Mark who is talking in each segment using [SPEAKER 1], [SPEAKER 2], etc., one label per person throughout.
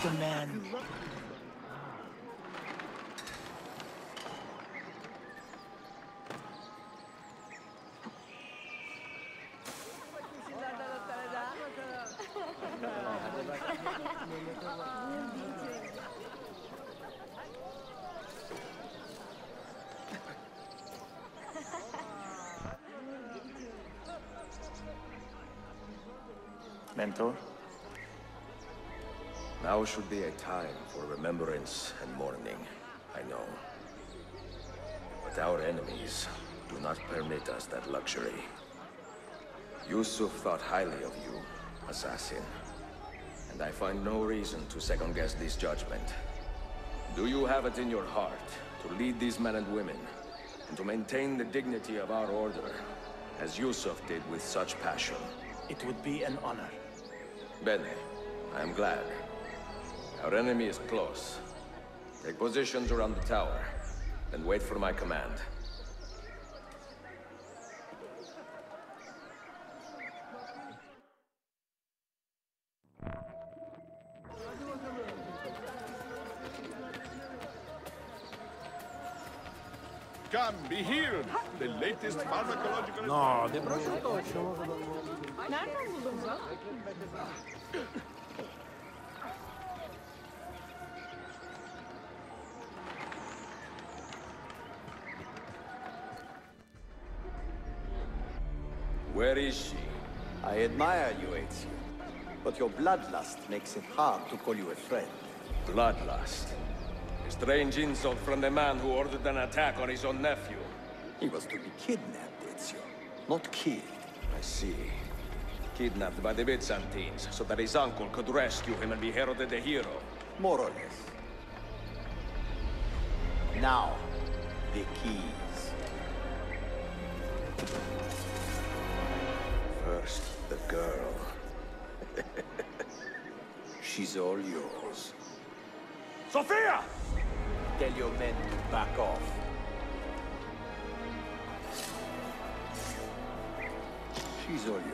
[SPEAKER 1] the man. Mentor?
[SPEAKER 2] Now should be a time for remembrance and mourning, I know. But our enemies do not permit us that luxury. Yusuf thought highly of you, assassin. And I find no reason to second-guess this judgment. Do you have it in your heart to lead these men and women, and to maintain the dignity of our order, as Yusuf did with such passion?
[SPEAKER 1] It would be an honor.
[SPEAKER 2] Bene, I am glad. Our enemy is close. Take positions around the tower, and wait for my command.
[SPEAKER 3] Come, be healed. The latest pharmacological...
[SPEAKER 4] No, de prosciutto.
[SPEAKER 2] Where is she?
[SPEAKER 5] I admire you, Ezio. But your bloodlust makes it hard to call you a friend.
[SPEAKER 2] Bloodlust. A strange insult from the man who ordered an attack on his own nephew.
[SPEAKER 5] He was to be kidnapped, Ezio, not killed.
[SPEAKER 2] I see. Kidnapped by the Byzantines, so that his uncle could rescue him and be heralded a hero.
[SPEAKER 5] More or less. Now, the keys.
[SPEAKER 2] First, the girl.
[SPEAKER 5] She's all yours.
[SPEAKER 2] Sophia!
[SPEAKER 5] Tell your men to back off. She's all yours.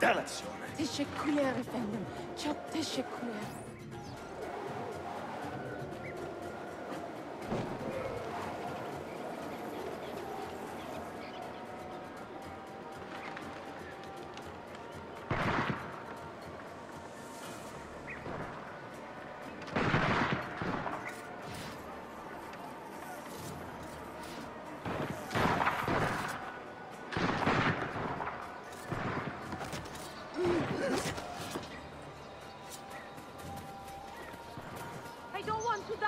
[SPEAKER 2] Dannazione!
[SPEAKER 6] Teşekkürler efendim. Çok teşekkürler.
[SPEAKER 7] I don't want to die.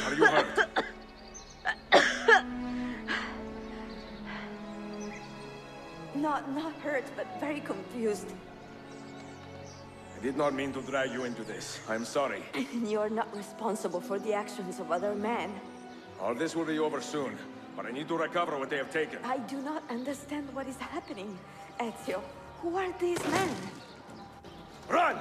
[SPEAKER 2] Are you hurt?
[SPEAKER 6] Not hurt, but very confused.
[SPEAKER 2] I did not mean to drag you into this. I'm sorry.
[SPEAKER 6] You're not responsible for the actions of other men.
[SPEAKER 2] All this will be over soon, but I need to recover what they have taken.
[SPEAKER 6] I do not understand what is happening. Ezio, who are these men?
[SPEAKER 2] Run!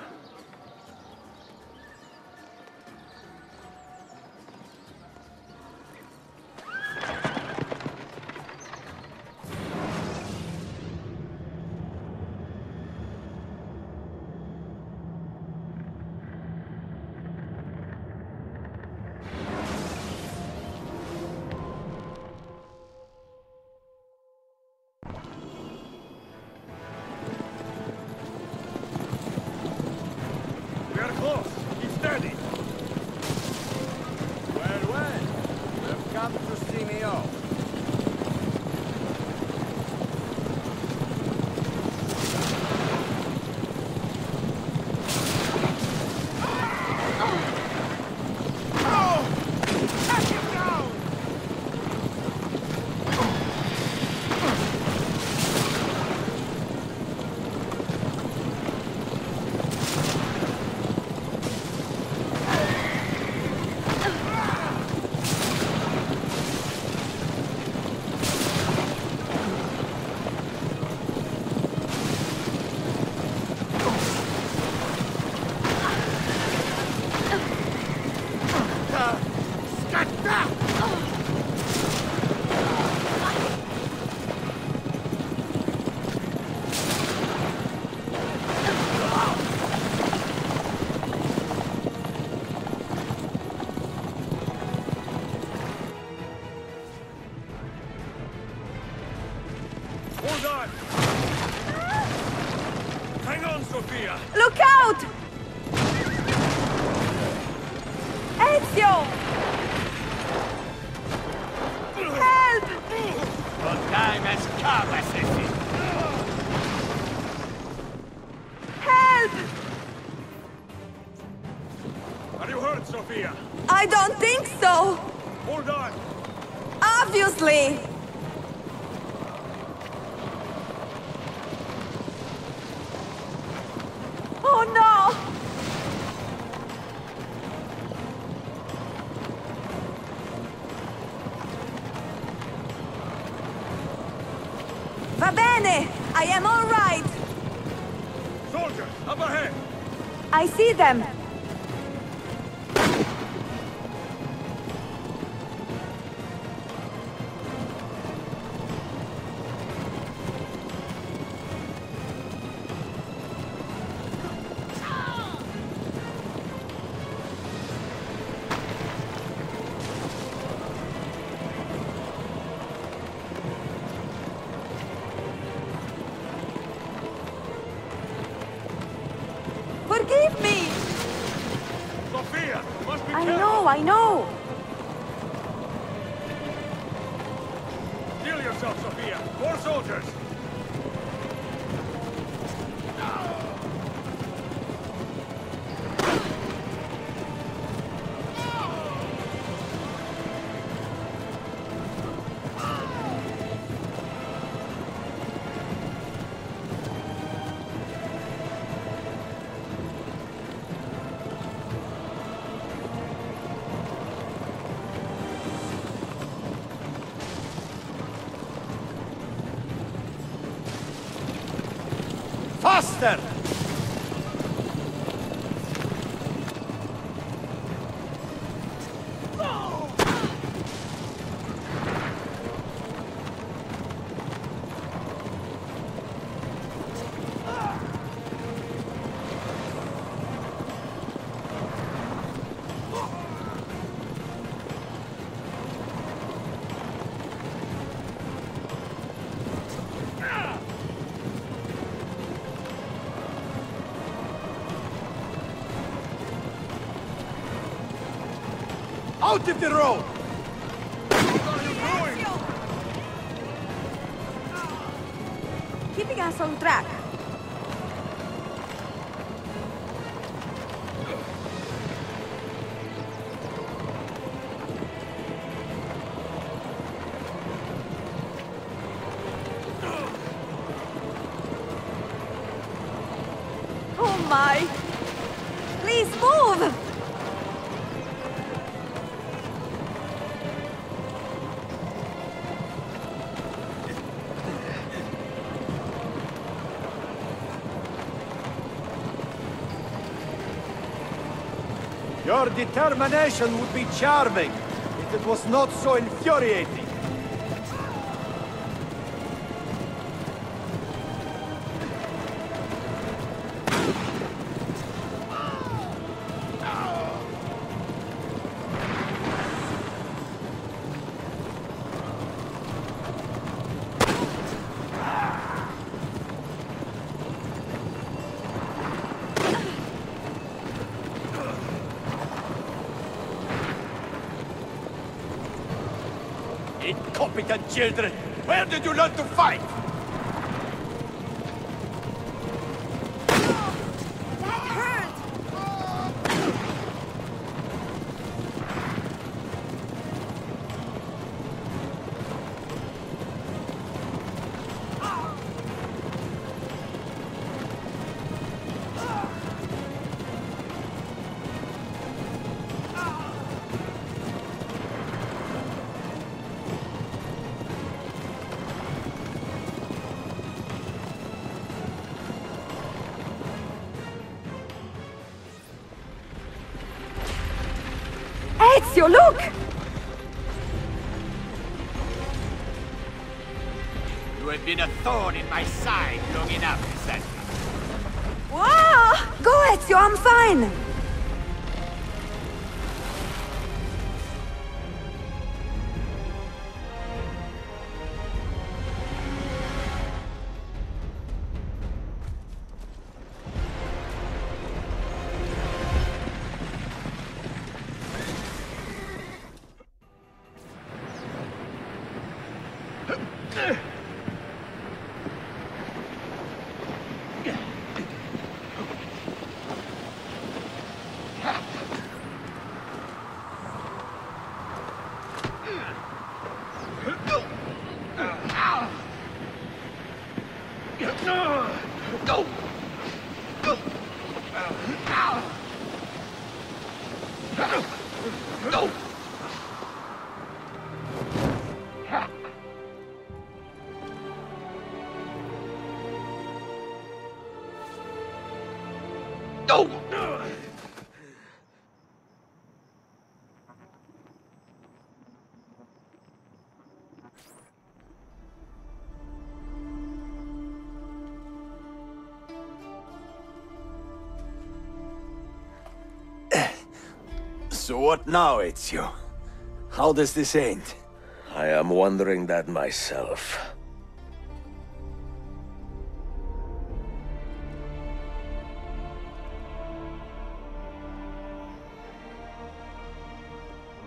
[SPEAKER 2] Hold on! Hang on, Sophia!
[SPEAKER 6] Look out! Ezio! Help!
[SPEAKER 3] Your time has come, assassin.
[SPEAKER 6] Help!
[SPEAKER 2] Are you hurt, Sophia?
[SPEAKER 6] I don't think so!
[SPEAKER 2] Hold on!
[SPEAKER 6] Obviously! Oh no! Va bene! I am all right!
[SPEAKER 2] Soldier, up ahead!
[SPEAKER 6] I see them! Forgive me!
[SPEAKER 2] Sophia, you must be
[SPEAKER 6] I
[SPEAKER 2] careful!
[SPEAKER 6] know, I know!
[SPEAKER 2] Heal yourself, Sophia! More soldiers!
[SPEAKER 5] Faster! Out of the road!
[SPEAKER 2] What are you doing?
[SPEAKER 6] Keeping us on track. Oh my! Please move!
[SPEAKER 5] Your determination would be charming if it was not so infuriating. Incompetent children! Where did you learn to fight?
[SPEAKER 6] That hurt! Ezio, look!
[SPEAKER 4] You have been a thorn in my side long enough, Seth.
[SPEAKER 6] Whoa! Go, Ezio, I'm fine!
[SPEAKER 5] So what now, Ezio? How does this end?
[SPEAKER 2] I am wondering that myself.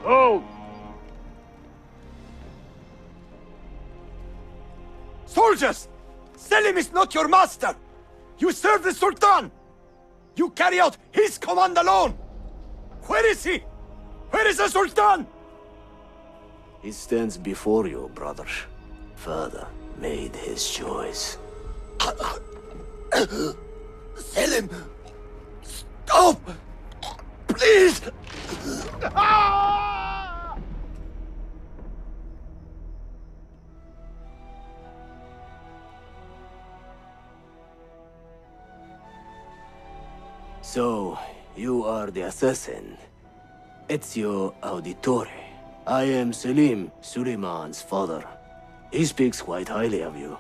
[SPEAKER 5] Oh! Soldiers! Selim is not your master! You serve the Sultan! You carry out his command alone! Where is he? Where is the Sultan?
[SPEAKER 8] He stands before you, brother. Father made his choice.
[SPEAKER 5] Selim! Stop! Please!
[SPEAKER 8] So, you are the assassin. Ezio Auditore. I am Selim, Suleiman's father. He speaks quite highly of you.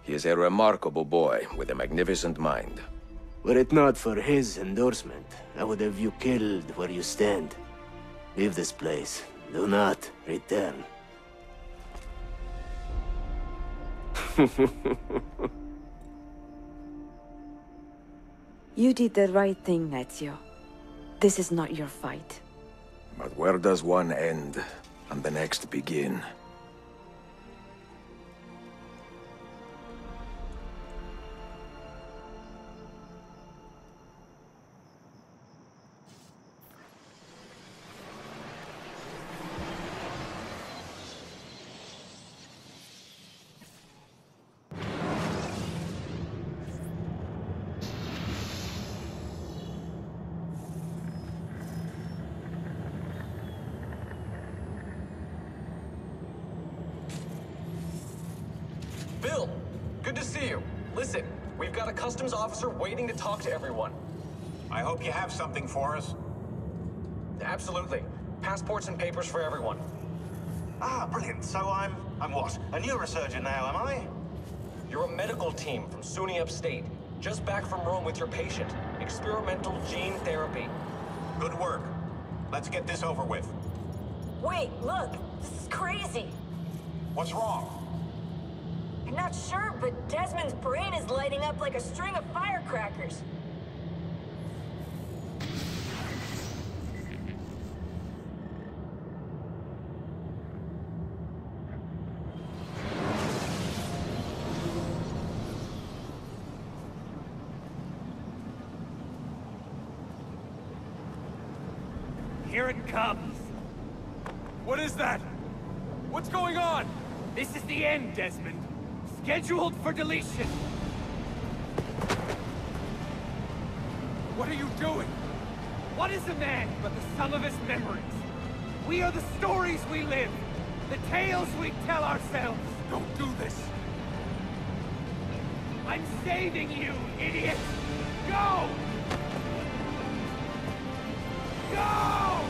[SPEAKER 2] He is a remarkable boy with a magnificent mind.
[SPEAKER 8] Were it not for his endorsement, I would have you killed where you stand. Leave this place. Do not return.
[SPEAKER 6] You did the right thing, Ezio. This is not your fight.
[SPEAKER 2] But where does one end and the next begin?
[SPEAKER 9] Bill, good to see you. Listen, we've got a customs officer waiting to talk to everyone.
[SPEAKER 10] I hope you have something for us.
[SPEAKER 9] Absolutely. Passports and papers for everyone.
[SPEAKER 10] Ah, brilliant. So I'm what? A neurosurgeon now, am I?
[SPEAKER 9] You're a medical team from SUNY Upstate. Just back from Rome with your patient. Experimental gene therapy.
[SPEAKER 10] Good work. Let's get this over with.
[SPEAKER 7] Wait, look. This is crazy.
[SPEAKER 10] What's wrong?
[SPEAKER 7] I'm not sure, but Desmond's brain is lighting up like a string of firecrackers.
[SPEAKER 5] Here it comes! What is that? What's going on?
[SPEAKER 11] This is the end, Desmond. Scheduled for deletion.
[SPEAKER 5] What are you doing?
[SPEAKER 11] What is a man but the sum of his memories? We are the stories we live, the tales we tell ourselves.
[SPEAKER 5] Don't do this!
[SPEAKER 11] I'm saving you, idiot! Go! Go!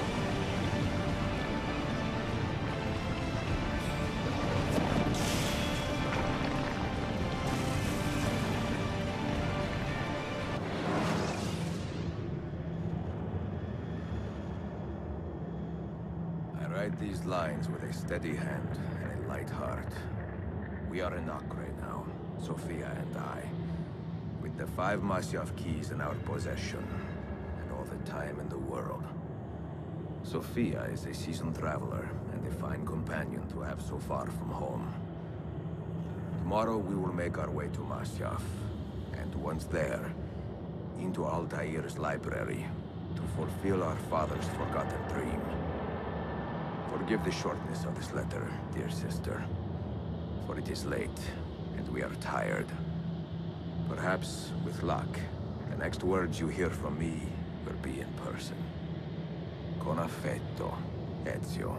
[SPEAKER 2] Write these lines with a steady hand and a light heart. We are in Acre now, Sophia and I, with the 5 Masyaf keys in our possession, and all the time in the world. Sophia is a seasoned traveler, and a fine companion to have so far from home. Tomorrow we will make our way to Masyaf, and once there, into Altair's library, to fulfill our father's forgotten dream. Forgive the shortness of this letter, dear sister, for it is late, and we are tired. Perhaps, with luck, the next words you hear from me will be in person. Con affetto, Ezio.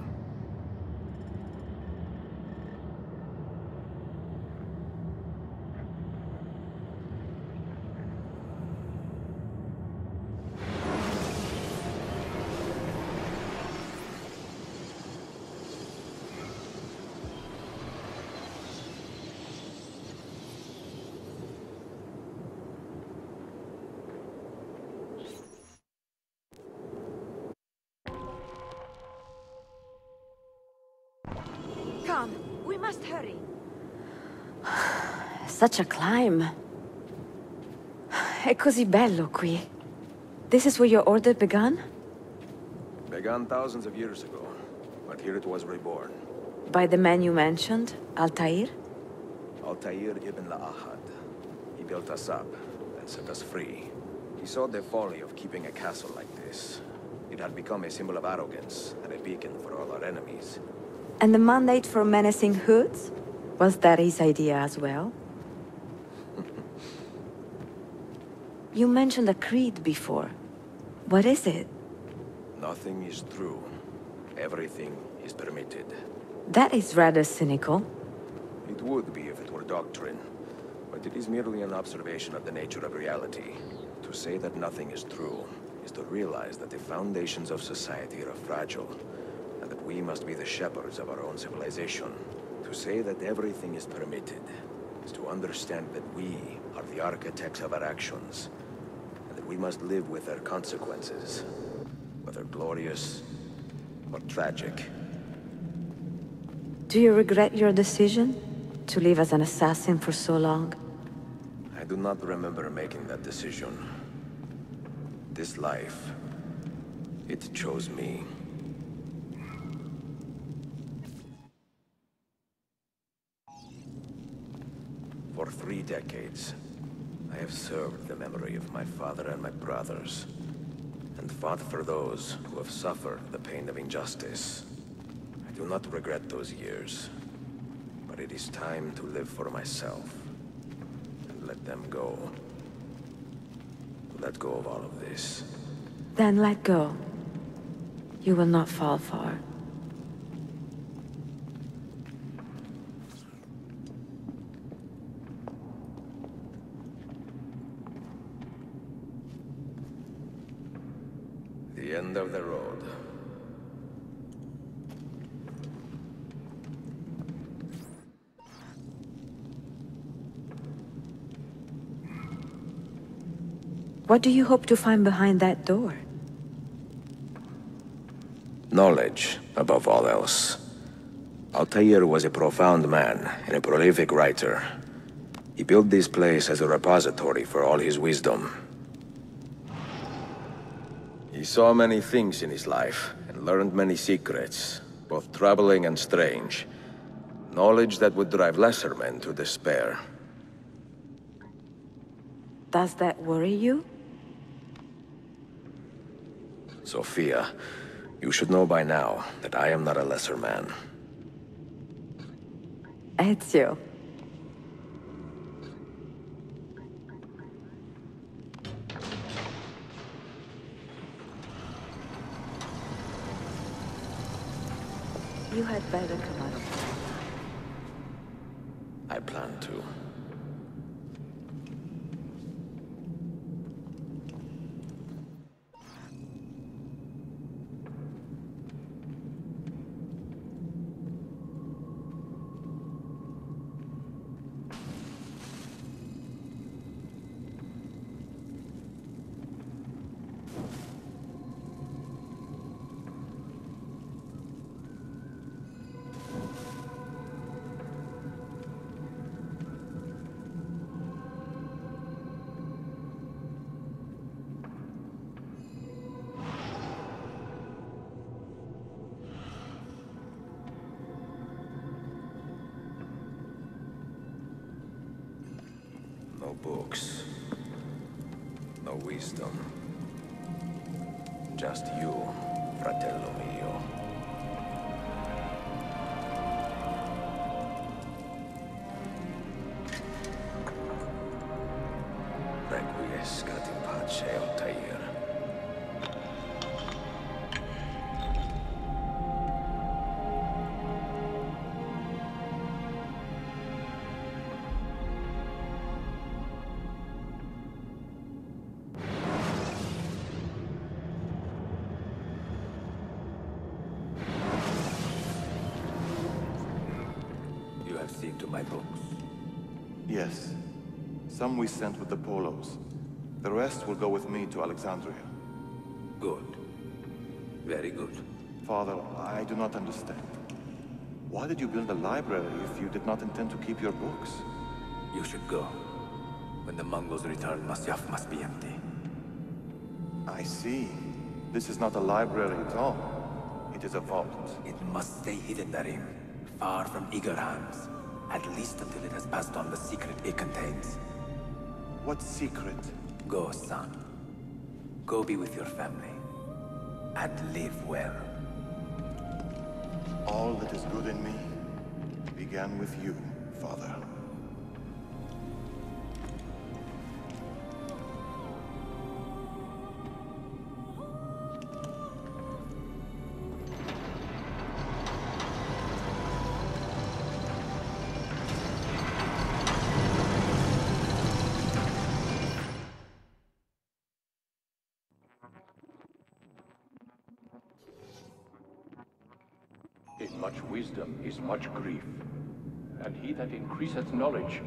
[SPEAKER 6] Come, we must hurry.
[SPEAKER 12] Such a climb. È così bello qui. This is where your order began?
[SPEAKER 2] Began thousands of years ago, but here it was reborn.
[SPEAKER 12] By the man you mentioned, Altair?
[SPEAKER 2] Altair ibn La'ahad. He built us up and set us free. He saw the folly of keeping a castle like this. It had become a symbol of arrogance and a beacon for all our enemies.
[SPEAKER 12] And the mandate for menacing hoods? Was that his idea as well? You mentioned a creed before. What is it?
[SPEAKER 2] Nothing is true. Everything is permitted.
[SPEAKER 12] That is rather cynical.
[SPEAKER 2] It would be if it were doctrine, but it is merely an observation of the nature of reality. To say that nothing is true is to realize that the foundations of society are fragile, and that we must be the shepherds of our own civilization. To say that everything is permitted is to understand that we are the architects of our actions, and that we must live with their consequences, whether glorious or tragic.
[SPEAKER 12] Do you regret your decision to live as an assassin for so long?
[SPEAKER 2] I do not remember making that decision. This life, it chose me. For 3 decades, I have served the memory of my father and my brothers, and fought for those who have suffered the pain of injustice. I do not regret those years, but it is time to live for myself, and let them go. Let go of all of this.
[SPEAKER 12] Then let go. You will not fall far.
[SPEAKER 2] The end of the road.
[SPEAKER 12] What do you hope to find behind that door?
[SPEAKER 2] Knowledge, above all else. Altair was a profound man and a prolific writer. He built this place as a repository for all his wisdom. He saw many things in his life, and learned many secrets, both troubling and strange. Knowledge that would drive lesser men to despair.
[SPEAKER 12] Does that worry you?
[SPEAKER 2] Sophia, you should know by now that I am not a lesser man.
[SPEAKER 12] Ezio. You had better come out of here.
[SPEAKER 2] I plan to. No books. No wisdom. Just you, fratello mio. Requiescat in pace, Altair. You have seen to my books.
[SPEAKER 13] Yes. Some we sent with the Polos. The rest will go with me to Alexandria.
[SPEAKER 2] Good. Very good.
[SPEAKER 13] Father, I do not understand. Why did you build a library if you did not intend to keep your books?
[SPEAKER 2] You should go. When the Mongols return, Masyaf must be empty.
[SPEAKER 13] I see. This is not a library at all. It is a vault.
[SPEAKER 2] It must stay hidden, Darim. Far from eager hands. At least until it has passed on the secret it contains.
[SPEAKER 13] What secret?
[SPEAKER 2] Go, son. Go be with your family. And live well.
[SPEAKER 13] All that is good in me began with you, Father.
[SPEAKER 14] In much wisdom is much grief, and he that increaseth knowledge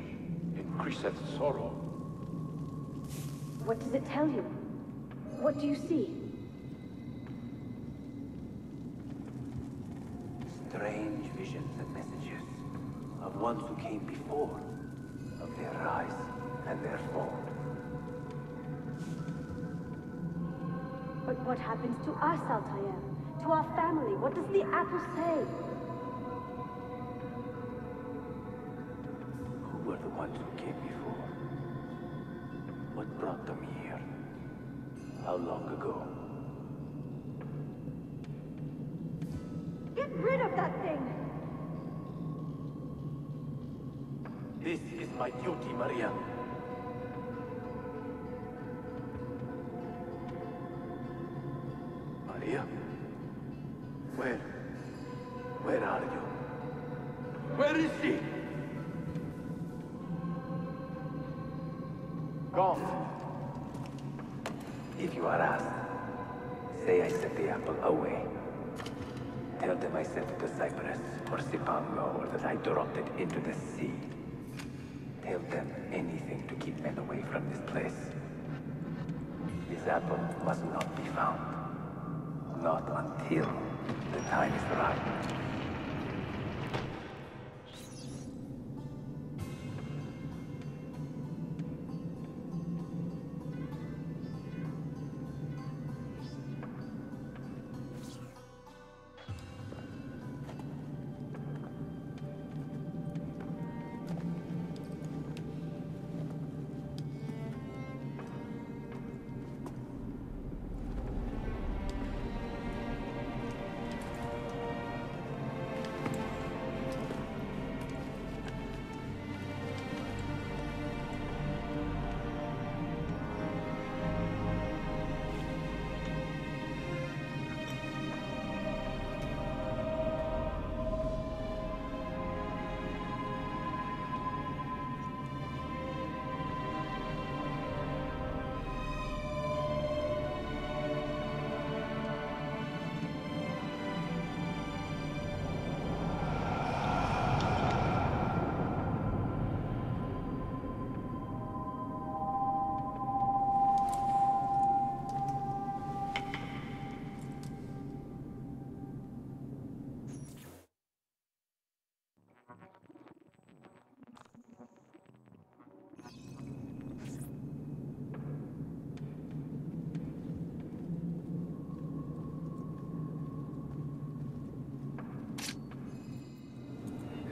[SPEAKER 14] increaseth sorrow.
[SPEAKER 6] What does it tell you? What do you see?
[SPEAKER 8] Strange visions and messages of ones who came before, of their rise and their fall.
[SPEAKER 6] But what happens to us, Altair? To our family? What does the apple say?
[SPEAKER 8] Who were the ones who came before? What brought them here? How long ago?
[SPEAKER 6] Get rid of that thing!
[SPEAKER 8] This is my duty, Maria. Maria? Where are you? Where is she?
[SPEAKER 14] Gone.
[SPEAKER 8] If you are asked, say I sent the apple away. Tell them I sent it to Cyprus or Cipango, or that I dropped it into the sea. Tell them anything to keep men away from this place. This apple must not be found. Not until the time is right.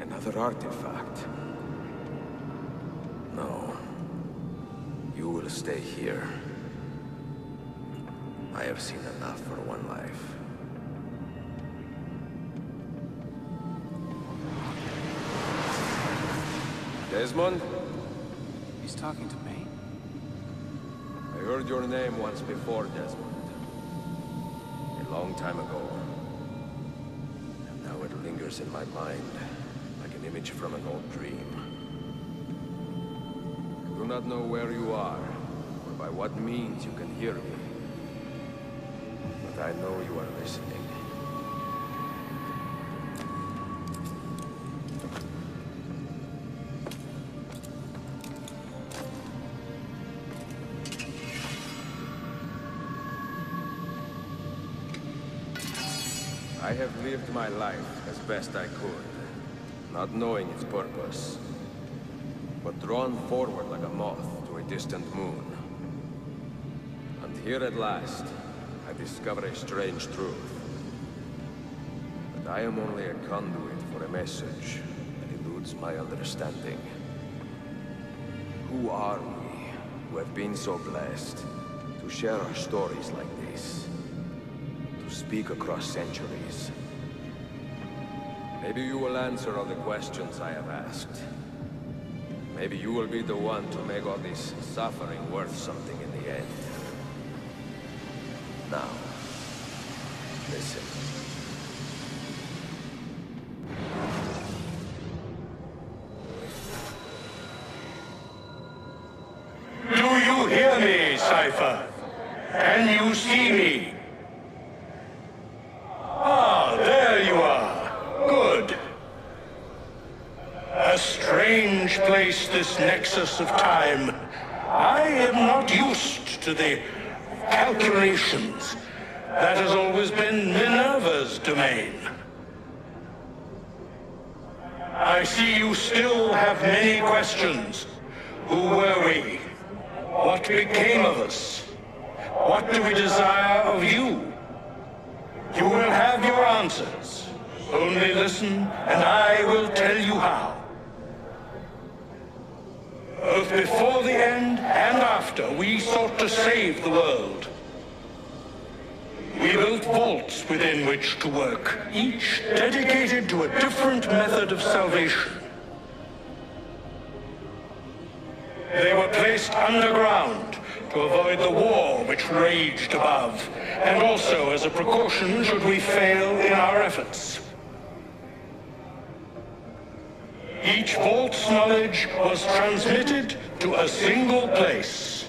[SPEAKER 2] Another artifact. No. You will stay here. I have seen enough for one life. Desmond?
[SPEAKER 15] He's talking to me.
[SPEAKER 2] I heard your name once before, Desmond. A long time ago. And now it lingers in my mind, like an image from an old dream. I do not know where you are, or by what means you can hear me. But I know you are listening. I have lived my life as best I could, not knowing its purpose, but drawn forward like a moth to a distant moon. And here at last, I discover a strange truth. That I am only a conduit for a message that eludes my understanding. Who are we, who have been so blessed, to share our stories like this? To speak across centuries. Maybe you will answer all the questions I have asked. Maybe you will be the one to make all this suffering worth something in the end. Now, listen.
[SPEAKER 16] Do you hear me, Cypher? Can you see me? Ah, there you are. Good. A strange place, this nexus of time. I am not used to the calculations. That has always been Minerva's domain. I see you still have many questions. Who were we? What became of us? What do we desire of you? You will have your answers. Only listen, and I will tell you how. Both before the end and after, we sought to save the world. We built vaults within which to work, each dedicated to a different method of salvation. They were placed underground to avoid the war which raged above, and also as a precaution should we fail in our efforts. Each vault's knowledge was transmitted to a single place.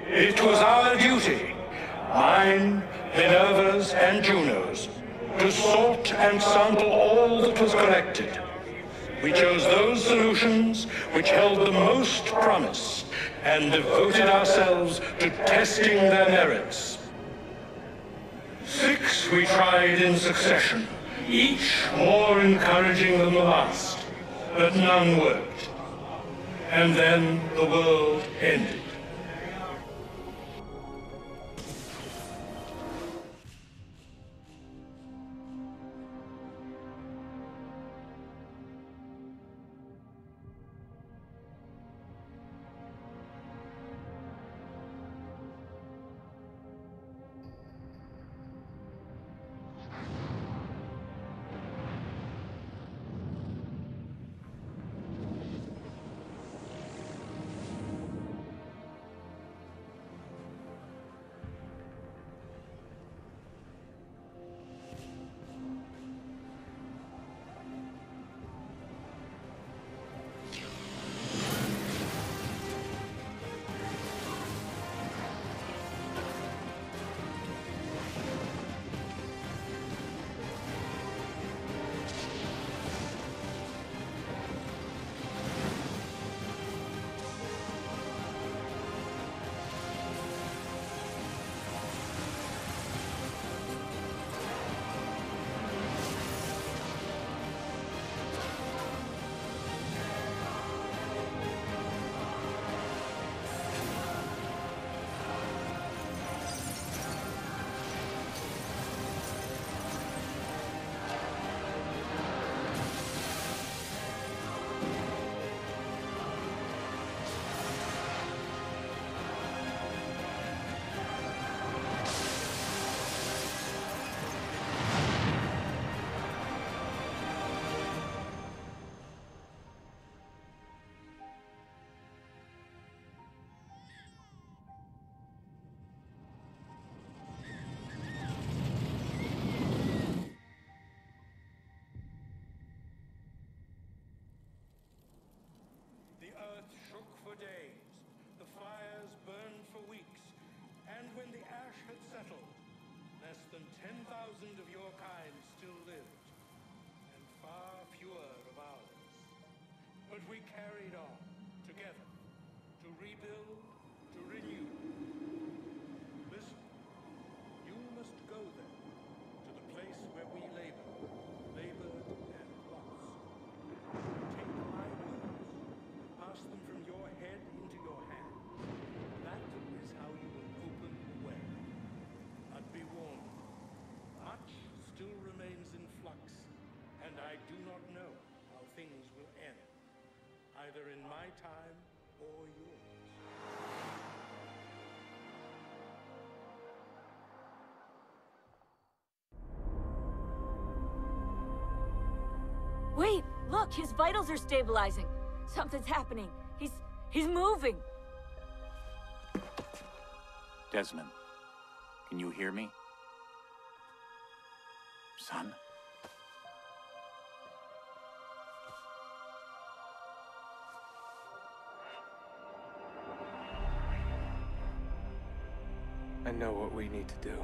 [SPEAKER 16] It was our duty, mine, Minerva's, and Juno's, to sort and sample all that was collected. We chose those solutions which held the most promise, and devoted ourselves to testing their merits. 6 we tried in succession, each more encouraging than the last, but none worked. And then the world ended. 1,000 of your kind still lived, and far fewer of ours. But we carried on, together, to rebuild, to renew. Listen, you must go then, to the place where we labored and lost. Take my words, pass them from your head into your hand. That is how you will open the way. But be warned, much still remains in flux, and I do not know how things will end, either in my time or yours.
[SPEAKER 6] Wait, look, his vitals are stabilizing. Something's happening. He's moving.
[SPEAKER 1] Desmond, can you hear me? Son?
[SPEAKER 15] I know what we need to do.